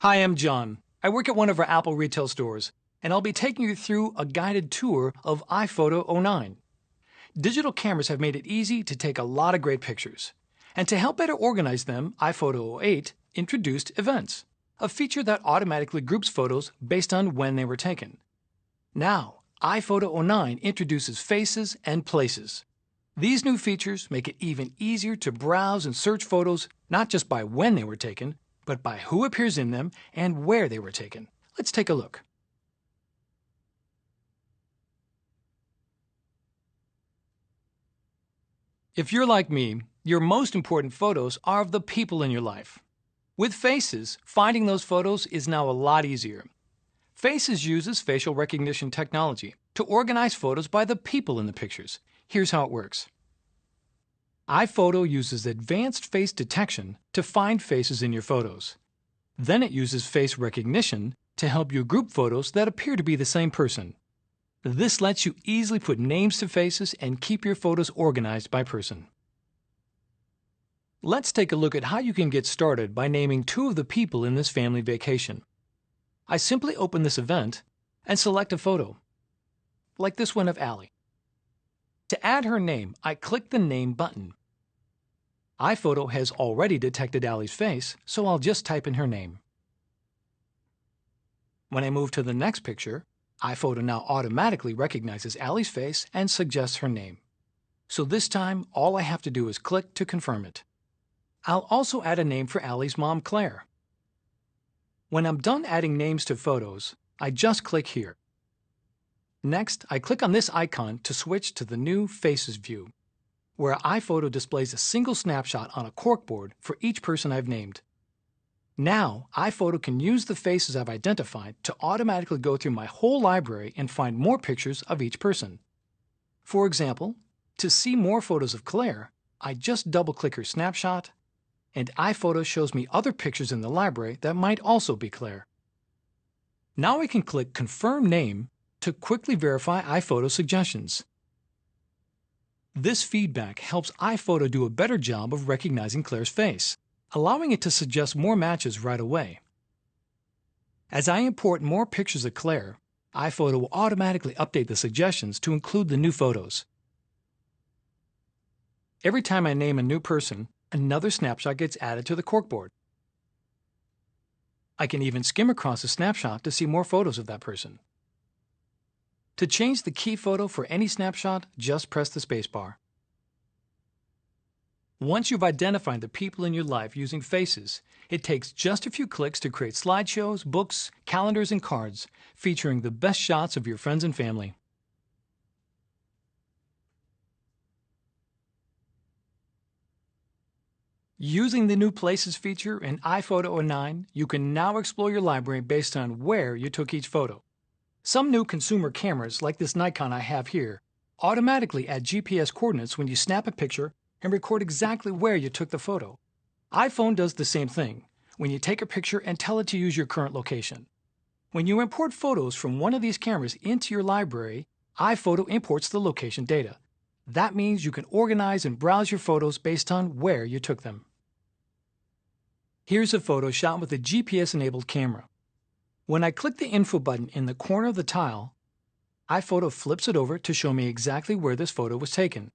Hi, I'm John. I work at one of our Apple retail stores, and I'll be taking you through a guided tour of iPhoto 09. Digital cameras have made it easy to take a lot of great pictures. And to help better organize them, iPhoto 08 introduced Events, a feature that automatically groups photos based on when they were taken. Now, iPhoto 09 introduces Faces and Places. These new features make it even easier to browse and search photos not just by when they were taken, but by who appears in them and where they were taken. Let's take a look. If you're like me, your most important photos are of the people in your life. With Faces, finding those photos is now a lot easier. Faces uses facial recognition technology to organize photos by the people in the pictures. Here's how it works. iPhoto uses advanced face detection to find faces in your photos. Then it uses face recognition to help you group photos that appear to be the same person. This lets you easily put names to faces and keep your photos organized by person. Let's take a look at how you can get started by naming two of the people in this family vacation. I simply open this event and select a photo, like this one of Allie. To add her name, I click the Name button. iPhoto has already detected Allie's face, so I'll just type in her name. When I move to the next picture, iPhoto now automatically recognizes Allie's face and suggests her name. So this time, all I have to do is click to confirm it. I'll also add a name for Allie's mom, Claire. When I'm done adding names to photos, I just click here. Next, I click on this icon to switch to the new Faces view, where iPhoto displays a single snapshot on a corkboard for each person I've named. Now, iPhoto can use the faces I've identified to automatically go through my whole library and find more pictures of each person. For example, to see more photos of Claire, I just double-click her snapshot, and iPhoto shows me other pictures in the library that might also be Claire. Now I can click Confirm Name to quickly verify iPhoto suggestions. This feedback helps iPhoto do a better job of recognizing Claire's face, allowing it to suggest more matches right away. As I import more pictures of Claire, iPhoto will automatically update the suggestions to include the new photos. Every time I name a new person, another snapshot gets added to the corkboard. I can even skim across a snapshot to see more photos of that person. To change the key photo for any snapshot, just press the spacebar. Once you've identified the people in your life using Faces, it takes just a few clicks to create slideshows, books, calendars, and cards featuring the best shots of your friends and family. Using the new Places feature in iPhoto 09, you can now explore your library based on where you took each photo. Some new consumer cameras, like this Nikon I have here, automatically add GPS coordinates when you snap a picture and record exactly where you took the photo. iPhone does the same thing when you take a picture and tell it to use your current location. When you import photos from one of these cameras into your library, iPhoto imports the location data. That means you can organize and browse your photos based on where you took them. Here's a photo shot with a GPS-enabled camera. When I click the Info button in the corner of the tile, iPhoto flips it over to show me exactly where this photo was taken.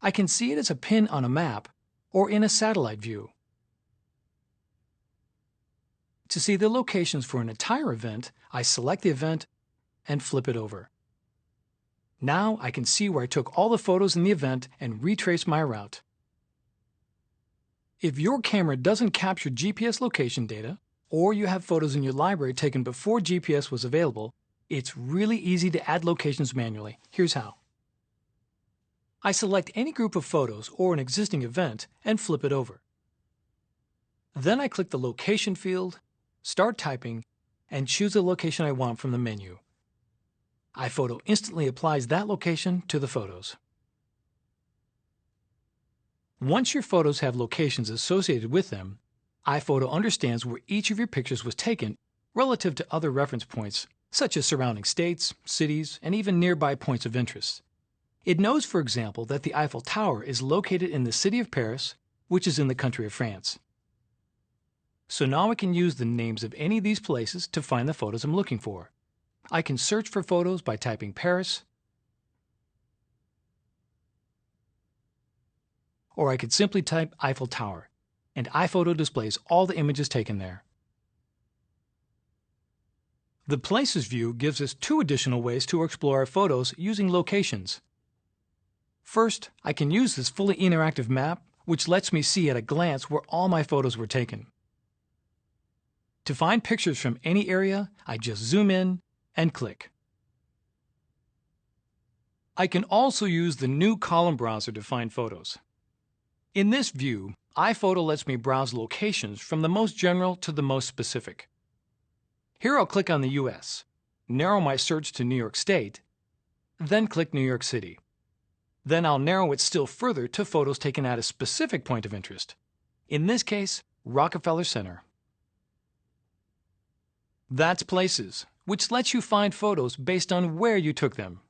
I can see it as a pin on a map or in a satellite view. To see the locations for an entire event, I select the event and flip it over. Now I can see where I took all the photos in the event and retrace my route. If your camera doesn't capture GPS location data, or you have photos in your library taken before GPS was available, it's really easy to add locations manually. Here's how. I select any group of photos or an existing event and flip it over. Then I click the Location field, start typing, and choose the location I want from the menu. iPhoto instantly applies that location to the photos. Once your photos have locations associated with them, iPhoto understands where each of your pictures was taken relative to other reference points, such as surrounding states, cities, and even nearby points of interest. It knows, for example, that the Eiffel Tower is located in the city of Paris, which is in the country of France. So now I can use the names of any of these places to find the photos I'm looking for. I can search for photos by typing Paris, or I could simply type Eiffel Tower, and iPhoto displays all the images taken there. The Places view gives us two additional ways to explore our photos using locations. First, I can use this fully interactive map, which lets me see at a glance where all my photos were taken. To find pictures from any area, I just zoom in and click. I can also use the new column browser to find photos. In this view, iPhoto lets me browse locations from the most general to the most specific. Here I'll click on the US, narrow my search to New York State, then click New York City. Then I'll narrow it still further to photos taken at a specific point of interest. In this case, Rockefeller Center. That's Places, which lets you find photos based on where you took them.